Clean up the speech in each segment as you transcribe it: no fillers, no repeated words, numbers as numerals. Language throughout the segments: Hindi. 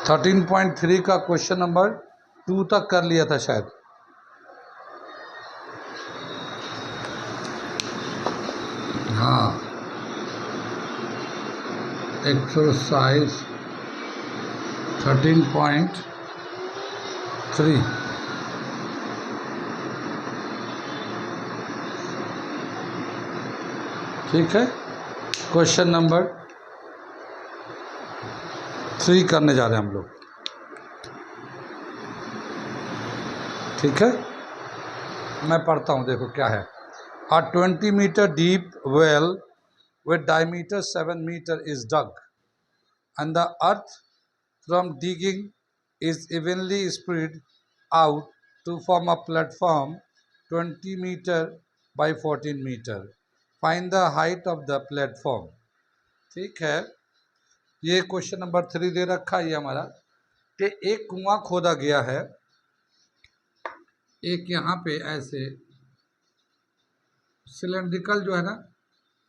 13.3 का क्वेश्चन नंबर 2 तक कर लिया था शायद। हाँ, एक्सरसाइज 13.3। ठीक है, क्वेश्चन नंबर 3 करने जा रहे हैं हम लोग। ठीक है, मैं पढ़ता हूँ, देखो क्या है। A 20 meter deep well with diameter 7 meter is dug, and the earth from digging is evenly spread out to form a platform 20 meter by 14 meter. Find the height of the platform. ठीक है, ये क्वेश्चन नंबर 3 दे रखा है ये हमारा कि एक कुआं खोदा गया है, एक यहाँ पे ऐसे सिलेंड्रिकल जो है ना,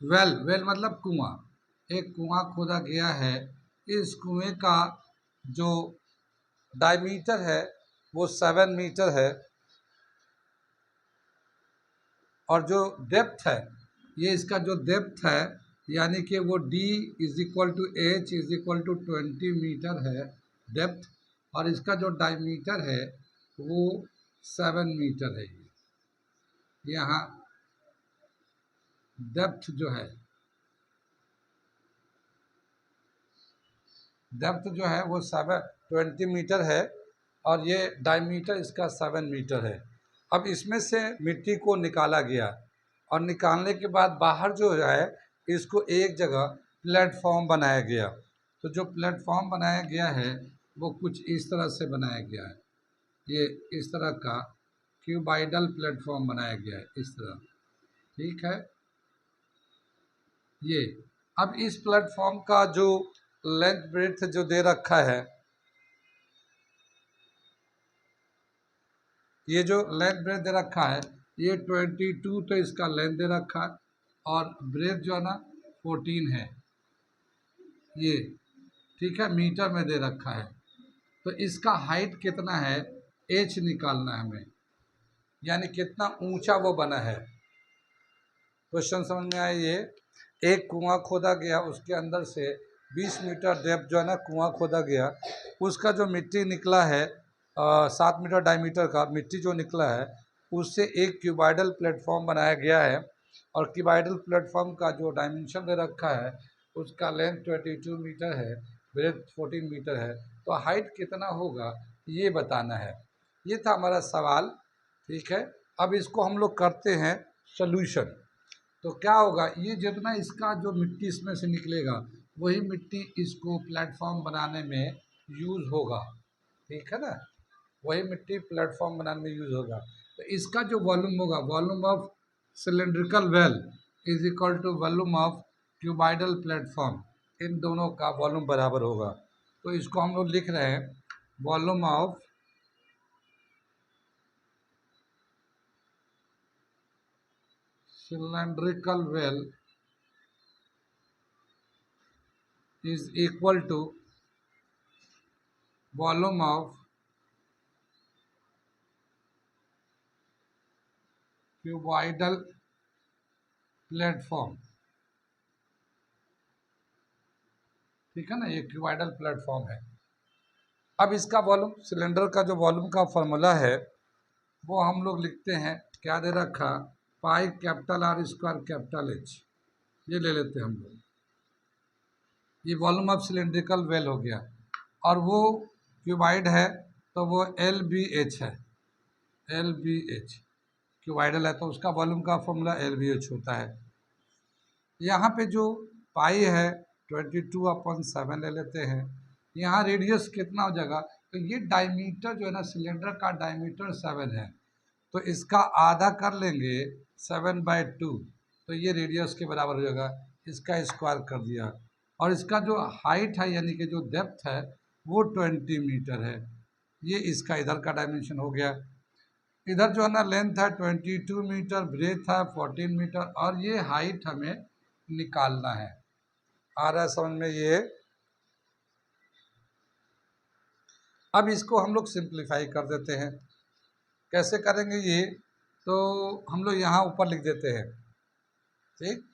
वेल मतलब कुआं, एक कुआं खोदा गया है। इस कुएं का जो डायमीटर है वो 7 मीटर है, और जो डेप्थ है, ये इसका जो डेप्थ है यानी कि वो D is equal to H is equal to 20 meter है डेप्थ, और इसका जो डायमीटर है वो 7 मीटर है। यहाँ डेप्थ जो है, डेप्थ जो है वो 20 मीटर है, और ये डायमीटर इसका 7 मीटर है। अब इसमें से मिट्टी को निकाला गया, और निकालने के बाद बाहर जो है इसको एक जगह प्लेटफॉर्म बनाया गया। तो जो प्लेटफॉर्म बनाया गया है वो कुछ इस तरह से बनाया गया है, ये इस तरह का क्यूबाइडल प्लेटफॉर्म बनाया गया है, इस तरह। ठीक है, ये अब इस प्लेटफॉर्म का जो लेंथ ब्रेड्थ जो दे रखा है, ये जो लेंथ ब्रेड्थ दे रखा है ये 22 तो इसका लेंथ दे रखा है, और ब्रेड्थ जो है ना 14 है ये। ठीक है, मीटर में दे रखा है। तो इसका हाइट कितना है, H निकालना है हमें, यानी कितना ऊंचा वो बना है। क्वेश्चन समझ में आया। ये एक कुआं खोदा गया, उसके अंदर से 20 मीटर डेप्थ जो है ना कुआं खोदा गया, उसका जो मिट्टी निकला है 7 मीटर डायमीटर का मिट्टी जो निकला है, उससे एक क्यूबाइडल प्लेटफॉर्म बनाया गया है। और क्यूबाइडल प्लेटफॉर्म का जो डायमेंशन दे रखा है उसका लेंथ 22 मीटर है, ब्रेड्थ 14 मीटर है। तो हाइट कितना होगा ये बताना है। ये था हमारा सवाल। ठीक है, अब इसको हम लोग करते हैं सोल्यूशन। तो क्या होगा, ये जितना इसका जो मिट्टी इसमें से निकलेगा वही मिट्टी इसको प्लेटफॉर्म बनाने में यूज़ होगा। ठीक है ना, वही मिट्टी प्लेटफॉर्म बनाने में यूज़ होगा। तो इसका जो वॉल्यूम होगा, volume of cylindrical well is equal to volume of cuboidal platform, इन दोनों का वॉल्यूम बराबर होगा। तो इसको हम लोग लिख रहे हैं volume of cylindrical well is equal to volume of cuboidal platform. ठीक है ना, ये क्यूबाइडल प्लेटफॉर्म है। अब इसका वॉल्यूम, सिलेंडर का जो वॉल्यूम का फॉर्मूला है वो हम लोग लिखते हैं, क्या दे रखा, पाई capital R square capital H, ये ले लेते हैं हम लोग। ये वॉल्यूम ऑफ सिलेंड्रिकल वेल हो गया, और वो क्यूबाइड है तो वो LBH है, LBH क्यूबाइडल है तो उसका वॉल्यूम का फॉर्मूला LBH होता है। यहाँ पे जो पाई है 22/7 ले लेते हैं। यहाँ रेडियस कितना हो जाएगा, तो ये डायमीटर जो है ना, सिलेंडर का डायमीटर 7 है, तो इसका आधा कर लेंगे 7/2, तो ये रेडियस के बराबर हो जाएगा। इसका स्क्वायर कर दिया, और इसका जो हाइट है यानी कि जो डेप्थ है वो 20 मीटर है। ये इसका इधर का डायमेंशन हो गया। इधर जो है ना लेंथ है 22 मीटर, ब्रेथ है 14 मीटर, और ये हाइट हमें निकालना है। आ रहा है समझ में ये? अब इसको हम लोग सिंप्लीफाई कर देते हैं। कैसे करेंगे ये, तो हम लोग यहाँ ऊपर लिख देते हैं। ठीक,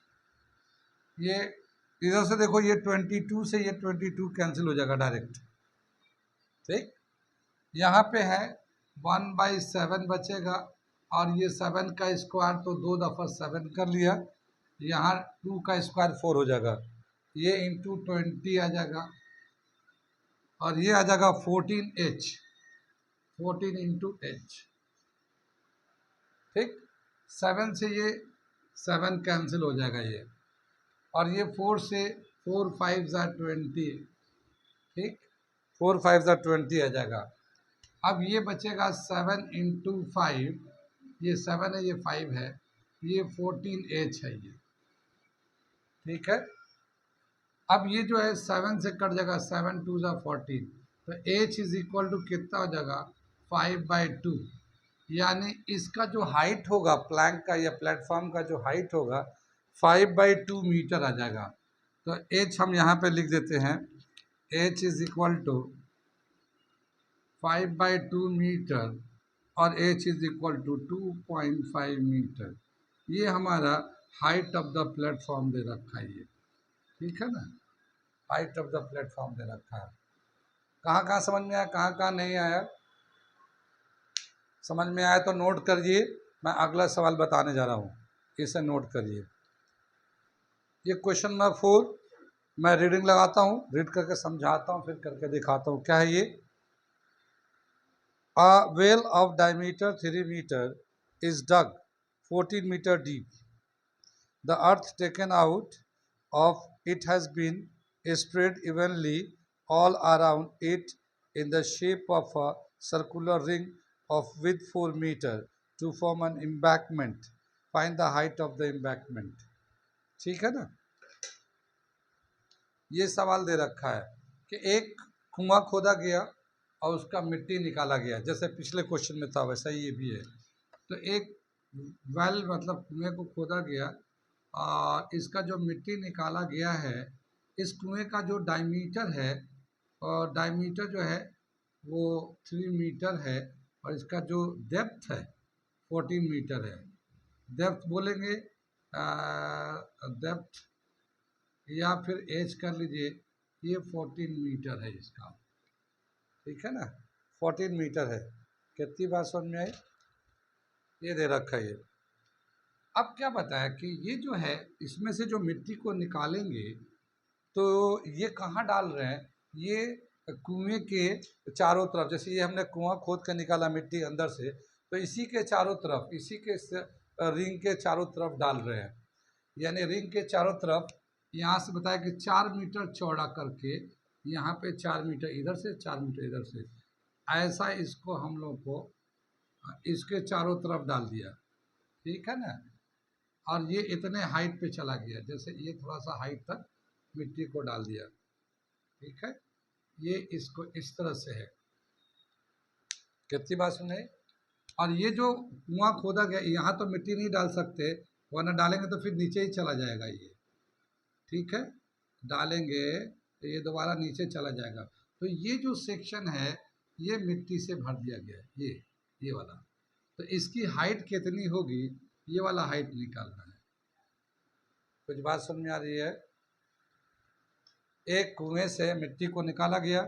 ये इधर से देखो, ये 22 से ये 22 कैंसिल हो जाएगा डायरेक्ट। ठीक, यहाँ पे है 1/7 बचेगा, और ये 7 का स्क्वायर तो 2 दफ़ा 7 कर लिया, यहाँ 2 का स्क्वायर 4 हो जाएगा, ये इंटू 20 आ जाएगा, और ये आ जाएगा 14h, 14 इंटू एच। ठीक, 7 से ये 7 कैंसिल हो जाएगा ये, और ये 4 से 4 5 ज़ा 20। ठीक, 4 5 ज़ा 20 आ जाएगा। अब ये बचेगा 7 इंटू 5, ये 7 है, ये 5 है, ये 14h है ये। ठीक है, अब ये जो है 7 से कट जाएगा, 7 2 ज़ा 14, तो h इज इक्वल टू कितना हो जाएगा, 5/2। यानी इसका जो हाइट होगा प्लैंक का या प्लेटफॉर्म का जो हाइट होगा 5/2 मीटर आ जाएगा। तो h हम यहाँ पे लिख देते हैं, h is equal to 5/2 meter, और h is equal to 2.5 meter. ये हमारा हाइट ऑफ द प्लेटफॉर्म दे रखा है ये। ठीक है ना, हाइट ऑफ द प्लेटफॉर्म दे रखा है। कहाँ समझ में आया, कहाँ नहीं आया? समझ में आया तो नोट करिए, मैं अगला सवाल बताने जा रहा हूँ, इसे नोट करिए। ये क्वेश्चन नंबर 4, मैं रीडिंग लगाता हूँ, रीड करके समझाता हूँ, फिर करके दिखाता हूँ क्या है ये। A well of diameter 3 meter is dug 14 meter deep. The earth taken out of it has been spread evenly all around it in the shape of a circular ring of width 4 meter to form an embankment. Find the height of the embankment. ठीक है ना, ये सवाल दे रखा है कि एक कुआं खोदा गया और उसका मिट्टी निकाला गया, जैसे पिछले क्वेश्चन में था वैसा ही ये भी है। तो एक वेल मतलब कुएं को खोदा गया, इसका जो मिट्टी निकाला गया है, इस कुएं का जो डायमीटर है, और डायमीटर जो है वो 3 मीटर है, और इसका जो डेप्थ है 14 मीटर है। डेप्थ बोलेंगे, डेप्थ या फिर एज कर लीजिए, ये 14 मीटर है इसका। ठीक है ना, 14 मीटर है। कितनी बात समझ में आई? ये दे रखा है ये। अब क्या बताया कि ये जो है, इसमें से जो मिट्टी को निकालेंगे तो ये कहाँ डाल रहे हैं, ये कुएं के चारों तरफ, जैसे ये हमने कुआं खोद कर निकाला मिट्टी अंदर से, तो इसी के चारों तरफ, इसी के रिंग के चारों तरफ डाल रहे हैं। यानी रिंग के चारों तरफ, यहाँ से बताया कि 4 मीटर चौड़ा करके, यहाँ पे 4 मीटर इधर से, 4 मीटर इधर से, ऐसा इसको हम लोग को इसके चारों तरफ डाल दिया। ठीक है ना, और ये इतने हाइट पे चला गया, जैसे ये थोड़ा सा हाइट तक मिट्टी को डाल दिया। ठीक है, ये इसको इस तरह से है। कितनी बात सुने? और ये जो कुआं खोदा गया, यहाँ तो मिट्टी नहीं डाल सकते, वरना डालेंगे तो फिर नीचे ही चला जाएगा ये। ठीक है, डालेंगे तो ये दोबारा नीचे चला जाएगा। तो ये जो सेक्शन है ये मिट्टी से भर दिया गया है, ये वाला। तो इसकी हाइट कितनी होगी, ये वाला हाइट निकालना है। कुछ बात समझ में आ रही है? एक कुएं से मिट्टी को निकाला गया,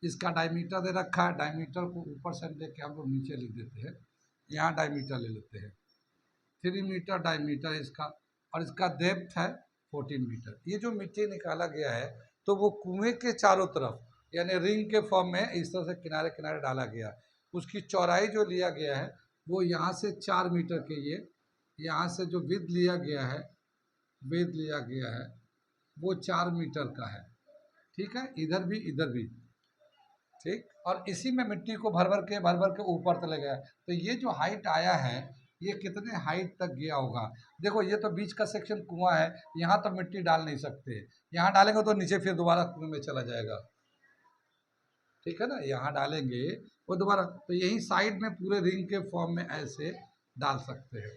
इसका डायमीटर दे रखा है, डायमीटर को ऊपर से लेके हम लोग नीचे लिख देते हैं, यहाँ डायमीटर ले लेते हैं, 3 मीटर डायमीटर इसका, और इसका डेप्थ है 14 मीटर। ये जो मिट्टी निकाला गया है, तो वो कुएं के चारों तरफ, यानी रिंग के फॉर्म में इस तरह से किनारे किनारे डाला गया। उसकी चौड़ाई जो लिया गया है वो यहाँ से 4 मीटर के, ये यहाँ से जो विड्थ लिया गया है, विड्थ लिया गया है वो 4 मीटर का है। ठीक है, इधर भी। ठीक, और इसी में मिट्टी को भर भर के ऊपर तले गया। तो ये जो हाइट आया है, ये कितने हाइट तक गया होगा? देखो, ये तो बीच का सेक्शन कुआं है, यहाँ तो मिट्टी डाल नहीं सकते, यहाँ डालेंगे तो नीचे फिर दोबारा कुएं में चला जाएगा। ठीक है ना, यहाँ डालेंगे वो दोबारा, तो यही साइड में पूरे रिंग के फॉर्म में ऐसे डाल सकते हैं।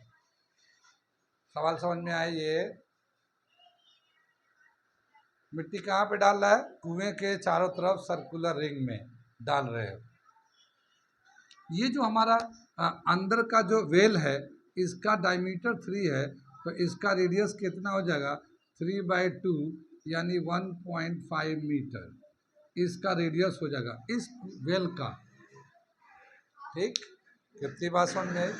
सवाल समझ में आए? ये मिट्टी कहाँ पे डाल रहा है? कुएं के चारों तरफ सर्कुलर रिंग में। डाल रहे हो। ये जो हमारा अंदर का जो वेल है इसका डायमीटर 3 है, तो इसका रेडियस कितना हो जाएगा 3/2 यानी 1.5 मीटर इसका रेडियस हो जाएगा इस वेल का। ठीक, कितनी बात समझ में आई?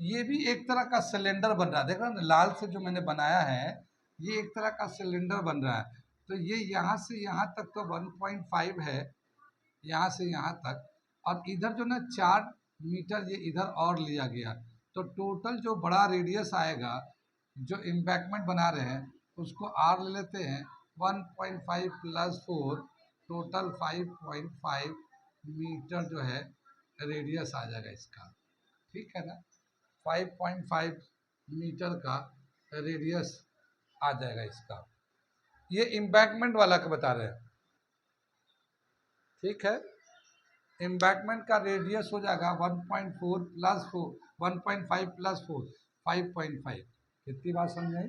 ये भी एक तरह का सिलेंडर बन रहा है, देख रहे ना लाल से जो मैंने बनाया है ये एक तरह का सिलेंडर बन रहा है। तो ये यहाँ से यहाँ तक तो 1.5 है, यहाँ से यहाँ तक, और इधर जो ना 4 मीटर ये इधर और लिया गया, तो टोटल जो बड़ा रेडियस आएगा जो इम्बैकमेंट बना रहे हैं उसको आर ले लेते हैं 1.5 प्लस 4, टोटल 5.5 मीटर जो है रेडियस आ जाएगा इसका। ठीक है ना, 5.5 मीटर का रेडियस आ जाएगा इसका। ये इम्बैकमेंट वाला का बता रहे हैं। ठीक है, इम्बैकमेंट का रेडियस हो जाएगा 1.4 प्लस 4, 1.5 प्लस 4, 5.5। कितनी बात समझ आई?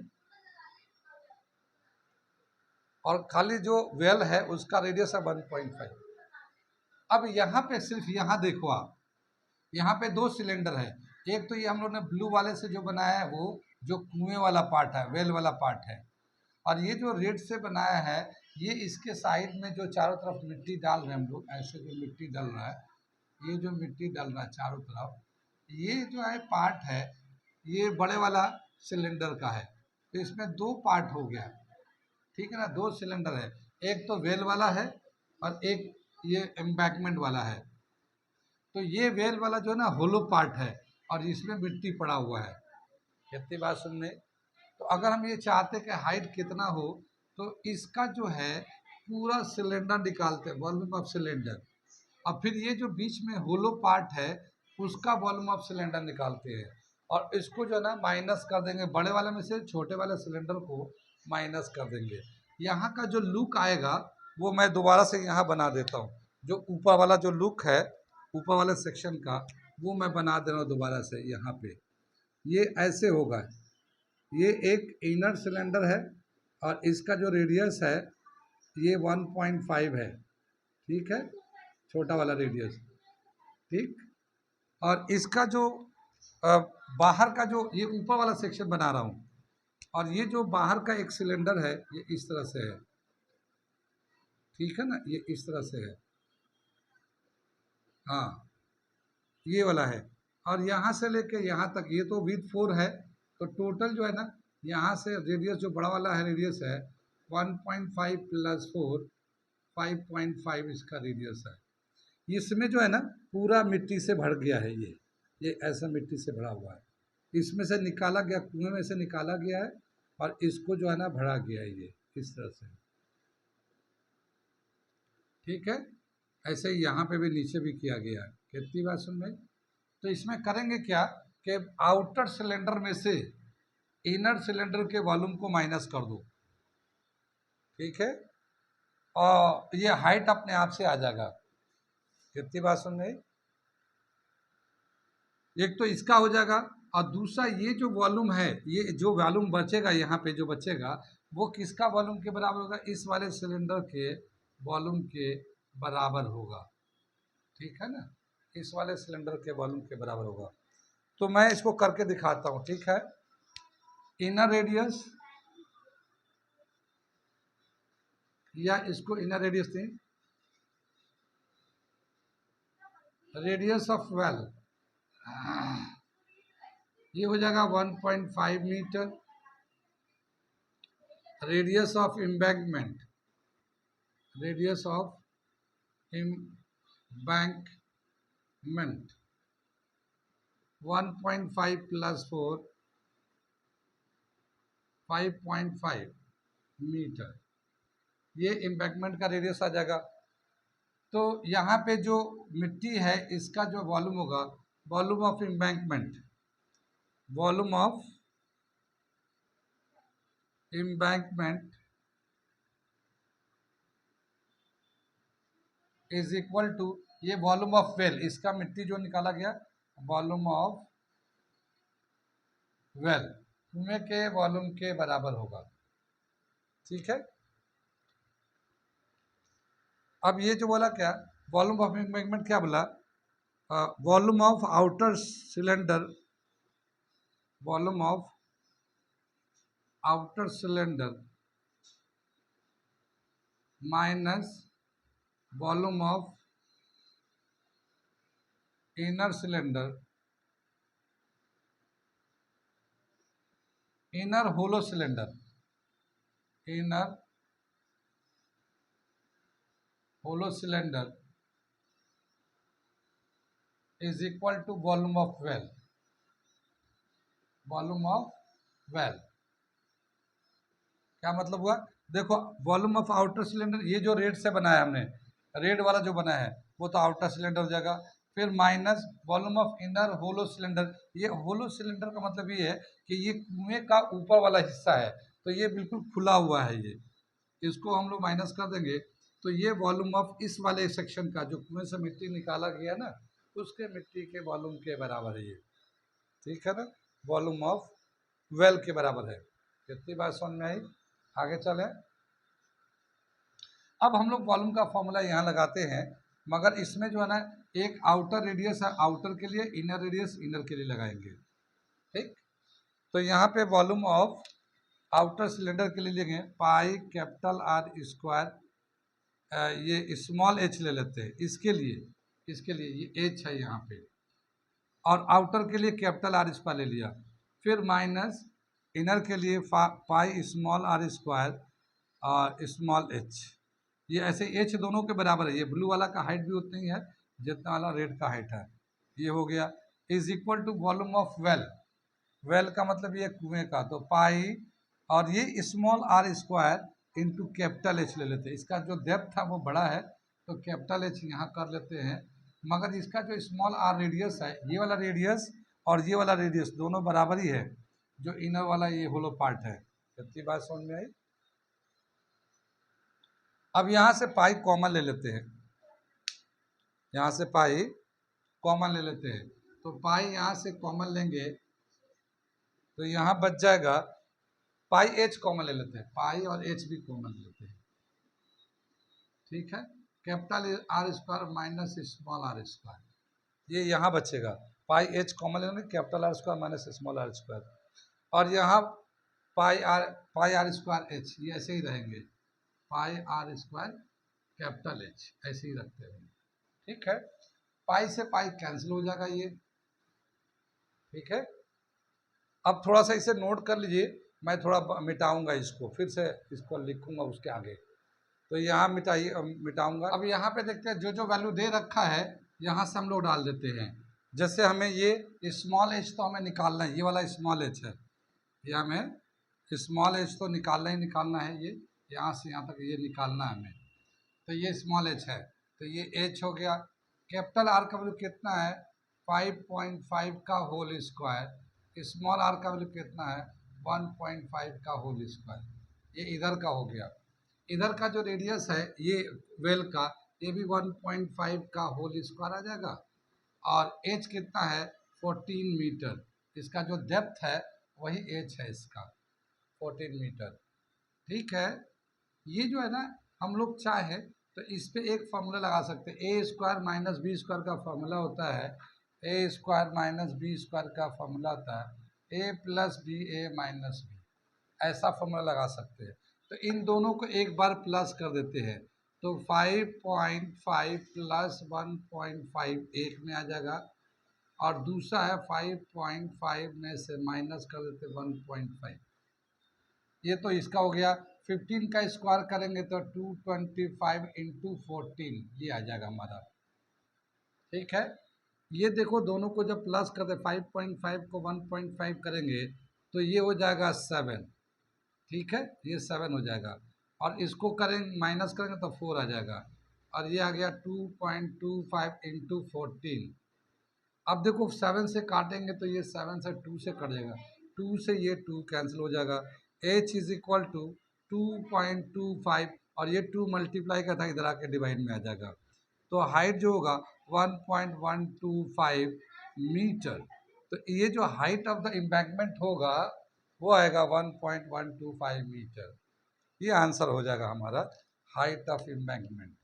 और खाली जो वेल है उसका रेडियस है 1.5। अब यहाँ पे सिर्फ यहाँ देखो आप, यहाँ पे 2 सिलेंडर है। एक तो ये हम लोग ने ब्लू वाले से जो बनाया है वो जो कुएं वाला पार्ट है, वेल वाला पार्ट है, और ये जो रेड से बनाया है ये इसके साइड में जो चारों तरफ मिट्टी डाल रहे हैं हम लोग, ऐसे जो मिट्टी डल रहा है, ये जो मिट्टी डल रहा है चारों तरफ, ये जो है पार्ट है ये बड़े वाला सिलेंडर का है। तो इसमें 2 पार्ट हो गया। ठीक है ना, 2 सिलेंडर है, एक तो वेल वाला है और एक ये एम्बैकमेंट वाला है। तो ये वेल वाला जो है ना होलो पार्ट है और इसमें मिट्टी पड़ा हुआ है। कितनी बात सुनने? तो अगर हम ये चाहते कि हाइट कितना हो तो इसका जो है पूरा सिलेंडर निकालते हैं, वॉल्यूम ऑफ सिलेंडर, और फिर ये जो बीच में होलो पार्ट है उसका वॉल्यूम ऑफ सिलेंडर निकालते हैं, और इसको जो है ना माइनस कर देंगे, बड़े वाले में से छोटे वाले सिलेंडर को माइनस कर देंगे। यहाँ का जो लुक आएगा वो मैं दोबारा से यहाँ बना देता हूँ। जो ऊपर वाला जो लुक है ऊपर वाले सेक्शन का वो मैं बना दे रहा हूँ दोबारा से। यहाँ पे ये ऐसे होगा, ये एक इनर सिलेंडर है और इसका जो रेडियस है ये 1.5 है। ठीक है, छोटा वाला रेडियस। ठीक, और इसका जो अ, बाहर का जो ये ऊपर वाला सेक्शन बना रहा हूँ, और ये जो बाहर का एक सिलेंडर है ये इस तरह से है। ठीक है ना, ये इस तरह से है, हाँ ये वाला है। और यहाँ से लेके यहाँ तक ये तो विथ 4 है, तो टोटल जो है ना यहाँ से रेडियस जो बड़ा वाला है रेडियस है 1.5 प्लस 4, 5.5 इसका रेडियस है। इसमें जो है ना पूरा मिट्टी से भर गया है, ये ऐसा मिट्टी से भरा हुआ है, इसमें से निकाला गया, कुएं में से निकाला गया है और इसको जो है ना भरा गया है ये इस तरह से। ठीक है, ऐसे ही यहाँ पे भी नीचे भी किया गया है। कितनी बात सुन भाई? तो इसमें करेंगे क्या कि आउटर सिलेंडर में से इनर सिलेंडर के वॉल्यूम को माइनस कर दो। ठीक है, और ये हाइट अपने आप से आ जाएगा। कितनी बात सुन रही? एक तो इसका हो जाएगा, और दूसरा ये जो वॉल्यूम है, ये जो वॉल्यूम बचेगा यहाँ पे जो बचेगा वो किसका वॉल्यूम के बराबर होगा? इस वाले सिलेंडर के वॉल्यूम के बराबर होगा। ठीक है ना, इस वाले सिलेंडर के वॉल्यूम के बराबर होगा। तो मैं इसको करके दिखाता हूँ। ठीक है, इनर रेडियस, या इसको इनर रेडियस दें, रेडियस ऑफ वेल ये हो जाएगा 1.5 meter. Radius of embankment, radius of embankment 1.5 plus 4, 5.5 meter, ये एम्बैंकमेंट का रेडियस आ जाएगा। तो यहाँ पे जो मिट्टी है इसका जो वॉल्यूम होगा, volume of embankment, volume of embankment is equal to ये वॉल्यूम ऑफ वेल, इसका मिट्टी जो निकाला गया वॉल्यूम ऑफ वेल कुएं के वॉल्यूम के बराबर होगा। ठीक है, अब ये जो बोला क्या, वॉल्यूम ऑफ एम्बैंकमेंट क्या बोला, volume of outer cylinder, volume of outer cylinder minus volume of inner cylinder, inner hollow cylinder, inner hollow cylinder is equal to volume of well, volume of well. क्या मतलब हुआ, देखो वॉल्यूम ऑफ आउटर सिलेंडर, ये जो रेड से बनाया हमने, रेड वाला जो बना है वो तो आउटर सिलेंडर हो जाएगा, फिर minus volume of inner hollow cylinder. ये होलो सिलेंडर का मतलब ये है कि ये कुएं का ऊपर वाला हिस्सा है, तो ये बिल्कुल खुला हुआ है, ये इसको हम लोग माइनस कर देंगे, तो ये वॉल्यूम ऑफ इस वाले सेक्शन का, जो कुएं से मिट्टी निकाला गया ना, उसके मिट्टी के वॉल्यूम के बराबर है ये, ठीक है ना, वॉल्यूम ऑफ वेल के बराबर है। कितनी बात समझ में आई, आगे चले। अब हम लोग वॉल्यूम का फॉर्मूला यहाँ लगाते हैं, मगर इसमें जो है ना, एक आउटर रेडियस है आउटर के लिए, इनर रेडियस इनर के लिए लगाएंगे, ठीक। तो यहाँ पे वॉल्यूम ऑफ आउटर सिलेंडर के लिए लेंगे पाई कैपिटल आर स्क्वायर, ये स्मॉल एच ले लेते हैं इसके लिए, इसके लिए ये एच है यहाँ पे, और आउटर के लिए कैपिटल आर स्क्वायर ले लिया, फिर माइनस इनर के लिए पाई स्मॉल आर स्क्वायर और स्मॉल एच, ये ऐसे एच दोनों के बराबर है, ये ब्लू वाला का हाइट भी उतनी ही है जितना वाला रेड का हाइट है, ये हो गया, is equal to volume of well, well का मतलब ये कुएं का, तो पाई और ये small r square into capital H ले लेते हैं, इसका जो डेप्थ था वो बड़ा है तो कैपिटल एच यहाँ कर लेते हैं, मगर इसका जो स्मॉल आर रेडियस है, ये वाला रेडियस और ये वाला रेडियस दोनों बराबर ही है, जो इनर वाला ये होलो पार्ट है। कितनी बात समझ में आई। अब यहाँ से पाई कॉमन ले लेते हैं, यहाँ से पाई कॉमन ले लेते हैं, तो पाई यहाँ से कॉमन लेंगे तो यहाँ बच जाएगा, पाई एच कॉमन ले लेते हैं, पाई और एच भी कॉमन ले लेते हैं, ठीक है, capital R square minus small r square, ये यहाँ बचेगा, पाई एच कॉमन लेंगे, capital R square minus small r square, और यहाँ पाई आर स्क्वायर एच, ये ऐसे ही रहेंगे, पाई आर स्क्वायर कैपिटल एच ऐसे ही रखते हैं, ठीक है, पाई से पाई कैंसिल हो जाएगा ये, ठीक है। अब थोड़ा सा इसे नोट कर लीजिए, मैं थोड़ा मिटाऊंगा इसको, फिर से इसको लिखूंगा उसके आगे, तो यहाँ मिटाइए, मिटाऊंगा। अब यहाँ पे देखते हैं जो जो वैल्यू दे रखा है यहाँ से हम लोग डाल देते हैं, जैसे हमें ये स्मॉल एच तो हमें निकालना है, ये वाला स्मॉल एच है, ये हमें स्मॉल एच तो निकालना ही निकालना है, ये यहाँ से यहाँ तक ये निकालना है हमें, तो ये स्मॉल एच है, तो ये एच हो गया, कैपिटल आर का वैल्यू कितना है 5.5 का होल स्क्वायर, स्मॉल आर का वैल्यू कितना है 1.5 का होल स्क्वायर, ये इधर का हो गया, इधर का जो रेडियस है ये वेल का, ये भी 1.5 का होल स्क्वायर आ जाएगा, और एच कितना है 14 मीटर, इसका जो डेप्थ है वही एच है इसका 14 मीटर, ठीक है। ये जो है ना, हम लोग चाहे तो इस पे एक फॉर्मूला लगा सकते हैं, ए स्क्वायर माइनस बी स्क्वायर का फॉर्मूला होता है, ए स्क्वायर माइनस बी स्क्वायर का फॉर्मूला होता है ए प्लस बी ए माइनस बी, ऐसा फॉर्मूला लगा सकते हैं, तो इन दोनों को एक बार प्लस कर देते हैं, तो 5.5 प्लस 1.5 एक में आ जाएगा, और दूसरा है 5.5 में से माइनस कर देते 1.5, ये तो इसका हो गया, 15 का स्क्वायर करेंगे तो 225 इंटू 14 ये आ जाएगा हमारा, ठीक है। ये देखो दोनों को जब प्लस कर दे 5.5 को 1.5 करेंगे तो ये हो जाएगा 7, ठीक है, ये 7 हो जाएगा, और इसको करेंगे माइनस करेंगे तो 4 आ जाएगा, और ये आ गया 2.25 इंटू 14, अब देखो 7 से काटेंगे तो ये 7 से 2 से कट जाएगा, 2 से ये 2 कैंसिल हो जाएगा, h इज इक्वल टू 2.25, और ये 2 मल्टीप्लाई का था इधर आके डिवाइड में आ जाएगा, तो हाइट जो होगा 1.125 मीटर, तो ये जो हाइट ऑफ द एम्बैंकमेंट होगा वो आएगा 1.125 मीटर, ये आंसर हो जाएगा हमारा height of embankment,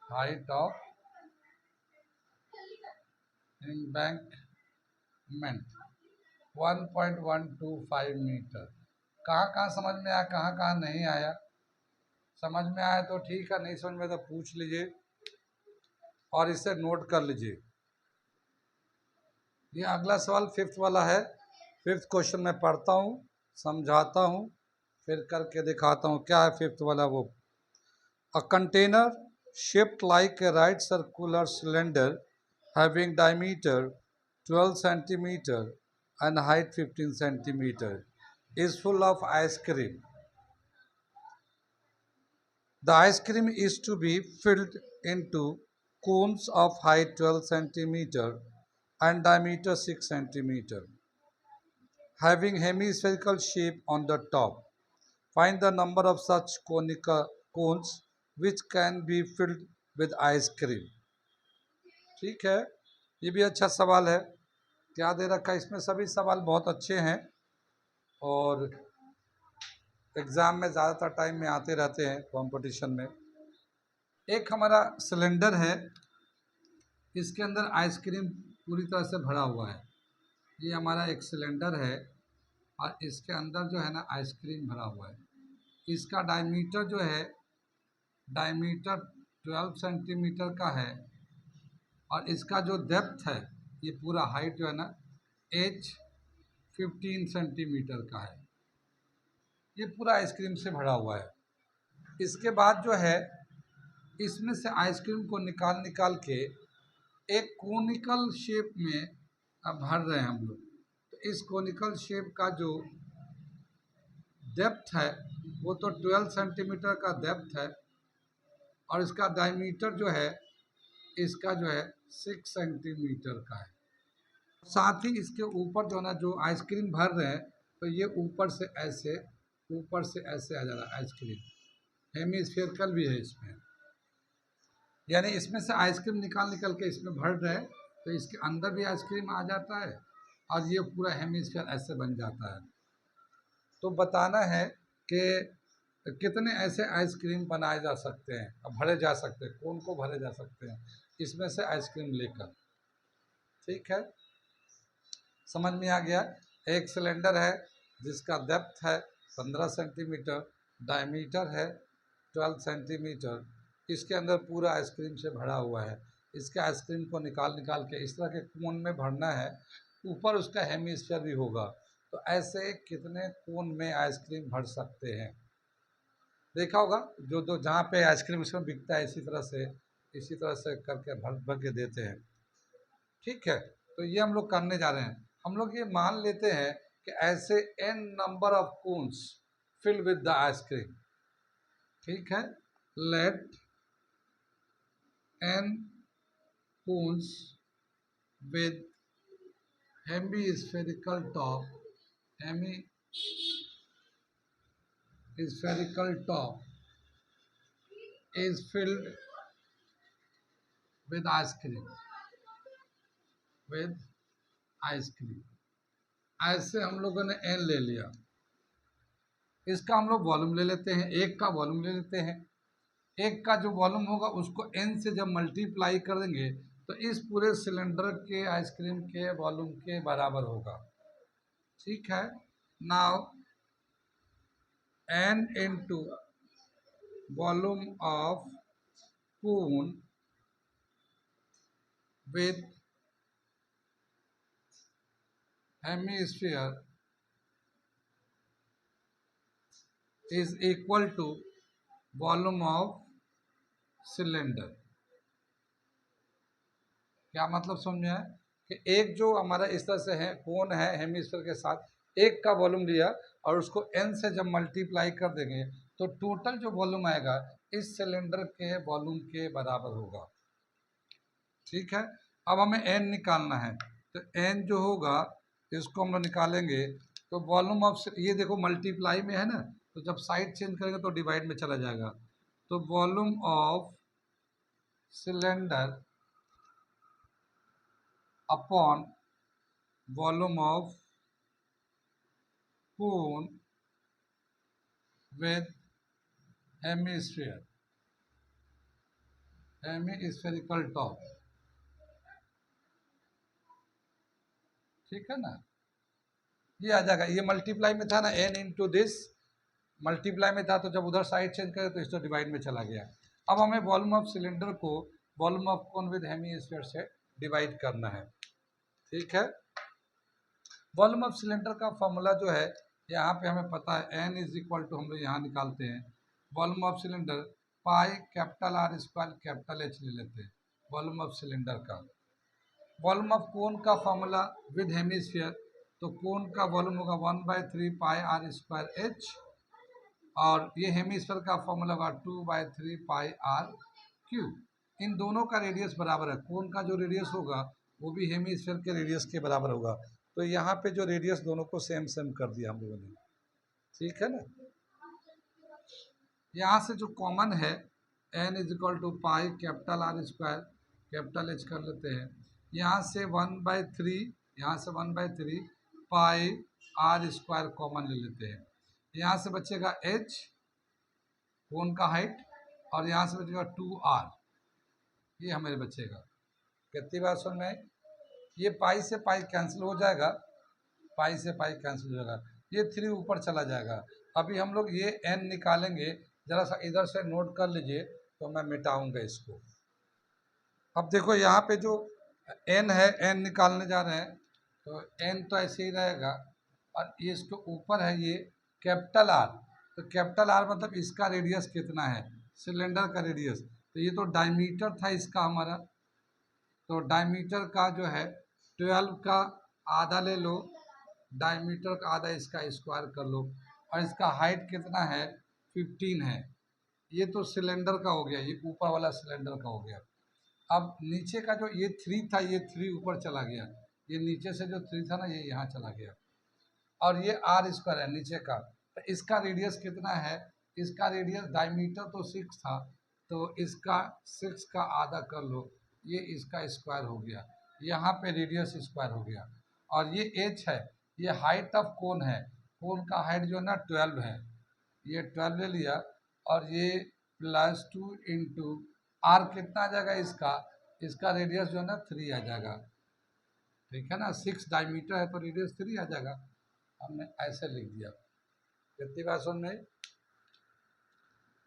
height of embankment 1.125 meter. कहाँ कहाँ समझ में आया, कहाँ कहाँ नहीं आया? समझ में आया तो ठीक है, नहीं समझ में तो पूछ लीजिए और इसे नोट कर लीजिए। ये अगला सवाल फिफ्थ वाला है। फिफ्थ क्वेश्चन मैं पढ़ता हूँ, समझाता हूँ, फिर करके दिखाता हूँ क्या है फिफ्थ वाला। वो A container shaped like a right circular cylinder having diameter 12 centimeter and height 15 centimeter is full of ice cream. The ice cream is to be filled into cones of height 12 centimeter and diameter 6 centimeter, having hemispherical shape on the top. Find the number of such conical cones which can be filled with ice cream. ठीक है, ये भी अच्छा सवाल है। क्या दे रखा है इसमें? सभी सवाल बहुत अच्छे हैं और एग्ज़ाम में ज़्यादातर टाइम में आते रहते हैं कंपटीशन में। एक हमारा सिलेंडर है, इसके अंदर आइसक्रीम पूरी तरह से भरा हुआ है। ये हमारा एक सिलेंडर है और इसके अंदर जो है ना आइसक्रीम भरा हुआ है। इसका डायमीटर जो है, डायमीटर 12 सेंटीमीटर का है और इसका जो डेप्थ है, ये पूरा हाइट जो है ना एच 15 सेंटीमीटर का है। ये पूरा आइसक्रीम से भरा हुआ है। इसके बाद जो है इसमें से आइसक्रीम को निकाल निकाल के एक कोनिकल शेप में अब भर रहे हैं हम लोग। तो इस कोनिकल शेप का जो डेप्थ है वो तो 12 सेंटीमीटर का डेप्थ है और इसका डायमीटर जो है, इसका जो है 6 सेंटीमीटर का है। साथ ही इसके ऊपर जो है ना जो आइसक्रीम भर रहे हैं, तो ये ऊपर से ऐसे आ जा रहा है आइसक्रीम। हेमिस्फेरिकल भी है इसमें, यानी इसमें से आइसक्रीम निकाल निकाल के इसमें भर रहे हैं तो इसके अंदर भी आइसक्रीम आ जाता है और ये पूरा हेमिस्फेयर ऐसे बन जाता है। तो बताना है कि कितने ऐसे आइसक्रीम बनाए जा सकते हैं और भरे जा सकते हैं, कौन को भरे जा सकते हैं इसमें से आइसक्रीम लेकर। ठीक है, समझ में आ गया। एक सिलेंडर है जिसका डेप्थ है 15 सेंटीमीटर, डायमीटर है 12 सेंटीमीटर। इसके अंदर पूरा आइसक्रीम से भरा हुआ है। इसके आइसक्रीम को निकाल निकाल के इस तरह के कोन में भरना है, ऊपर उसका हेमिस्फीयर भी होगा। तो ऐसे कितने कोन में आइसक्रीम भर सकते हैं? देखा होगा जो जो जहाँ पे आइसक्रीम उसमें बिकता है, इसी तरह से करके भर भर के देते हैं। ठीक है, तो ये हम लोग करने जा रहे हैं। हम लोग ये मान लेते हैं कि ऐसे n number of cones fill with the ice cream. ठीक है, let n cones with hemispherical top is filled with ice cream। ऐसे हम लोगों ने n ले लिया, इसका हम लोग वॉल्यूम ले लेते हैं, एक का वॉल्यूम ले लेते हैं। एक का जो वॉल्यूम होगा उसको n से जब मल्टीप्लाई कर देंगे तो इस पूरे सिलेंडर के आइसक्रीम के वॉल्यूम के बराबर होगा। ठीक है, now n into volume of cone with hemisphere is equal to volume of cylinder. क्या मतलब समझ में आया कि एक जो हमारा इस तरह से है कोन है हेमिस्फीयर के साथ, एक का वॉल्यूम लिया और उसको n से जब मल्टीप्लाई कर देंगे तो टोटल जो वॉल्यूम आएगा इस सिलेंडर के वॉल्यूम के बराबर होगा। ठीक है, अब हमें n निकालना है, तो n जो होगा इसको हम लोग निकालेंगे तो वॉल्यूम ऑफ, ये देखो मल्टीप्लाई में है ना, तो जब साइड चेंज करेंगे तो डिवाइड में चला जाएगा। तो volume of cylinder upon volume of cone with hemisphere hemispherical top, ठीक है ना। ये आ जाएगा, ये मल्टीप्लाई में था ना, n इंटू दिस मल्टीप्लाई में था, तो जब उधर साइड चेंज करें तो इसको डिवाइड में चला गया। अब हमें वॉल्यूम ऑफ सिलेंडर को volume of cone with hemisphere से डिवाइड करना है, ठीक है। वॉल्यूम ऑफ सिलेंडर का फॉर्मूला जो है यहाँ पे हमें पता है, n इज इक्वल टू, हम लोग यहाँ निकालते हैं volume of cylinder pi capital R square capital H ले लेते हैं वॉल्यूम ऑफ सिलेंडर का। वॉल्यूम ऑफ कोन का फॉर्मूला विद हेमीस्फीयर, तो कोन का वॉल्यूम होगा 1/3 पाई R स्क्वायर H, और ये हेमीस्फीयर का फॉर्मूला होगा 2/3 पाई R क्यूब। इन दोनों का रेडियस बराबर है, कोन का जो रेडियस होगा वो भी हेमीस्फीयर के रेडियस के बराबर होगा। तो यहाँ पे जो रेडियस दोनों को सेम सेम कर दिया हम लोगों ने, ठीक है ना। यहाँ से जो कॉमन है n is equal to pi capital R square capital H कर लेते हैं। यहाँ से 1/3, यहाँ से 1/3 पाई R स्क्वायर कॉमन ले लेते हैं। यहाँ से बचेगा H कोन का हाइट, और यहाँ से बचेगा 2R, ये हमें बचेगा। कितनी बार सुन में, ये पाई से पाई कैंसिल हो जाएगा, पाई से पाई कैंसिल हो जाएगा, ये 3 ऊपर चला जाएगा। अभी हम लोग ये n निकालेंगे, जरा सा इधर से नोट कर लीजिए, तो मैं मिटाऊंगा इसको। अब देखो यहाँ पे जो n है, n निकालने जा रहे हैं, तो n तो ऐसे ही रहेगा, और ये इसके ऊपर है ये कैपिटल R, तो कैपिटल R मतलब इसका रेडियस कितना है, सिलेंडर का रेडियस, तो ये तो डायमीटर था इसका हमारा, तो डायमीटर का जो है 12 का आधा ले लो, डायमीटर का आधा इसका स्क्वायर कर लो, और इसका हाइट कितना है 15 है। ये तो सिलेंडर का हो गया, ये ऊपर वाला सिलेंडर का हो गया। अब नीचे का जो ये 3 था, ये 3 ऊपर चला गया, ये नीचे से जो 3 था ना, ये यहाँ चला गया, और ये R स्क्वायर है नीचे का, तो इसका रेडियस कितना है, इसका रेडियस डायमीटर तो 6 था, तो इसका 6 का आधा कर लो, ये इसका स्क्वायर हो गया, यहाँ पे रेडियस स्क्वायर हो गया। और ये H है, ये हाइट ऑफ कोन है, कोन का हाइट जो है ना 12 है, ये 12 ले लिया, और ये +2 इंटू R कितना आ जाएगा इसका, इसका रेडियस जो है ना 3 आ जाएगा, ठीक है ना। 6 डायमीटर है तो रेडियस 3 आ जाएगा, हमने ऐसे लिख दिया। कितनी बात सुन में।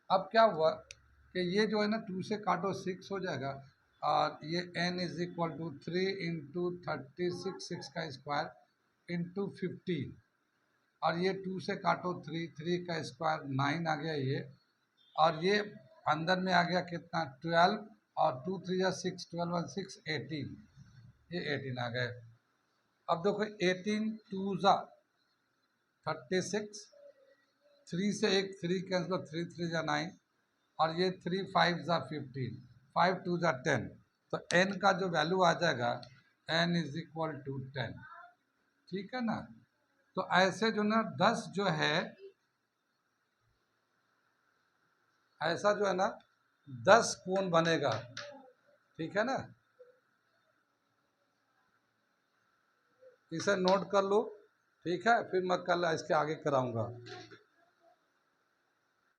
अब क्या हुआ कि ये जो है ना 2 से काटो 6 हो जाएगा, और ये n is equal to 3 into 36, 6 का स्क्वायर इंटू 15, और ये 2 से काटो 3, 3 का स्क्वायर 9 आ गया ये, और ये अंदर में आ गया कितना 12, और 2 3 या 6, 12 और 6 18, ये 18 आ गए। अब देखो 18 2 जा 36, 3 से एक 3 कैंसिल, 3 3 जा 9, और ये 3 5 जा 15, 5 2 जा 10, तो n का जो वैल्यू आ जाएगा n इज इक्वल टू 10, ठीक है ना। तो ऐसे जो ना 10 जो है, ऐसा जो है ना 10 कोण बनेगा, ठीक है ना। इसे नोट कर लो, ठीक है, फिर मैं कल इसके आगे कराऊंगा।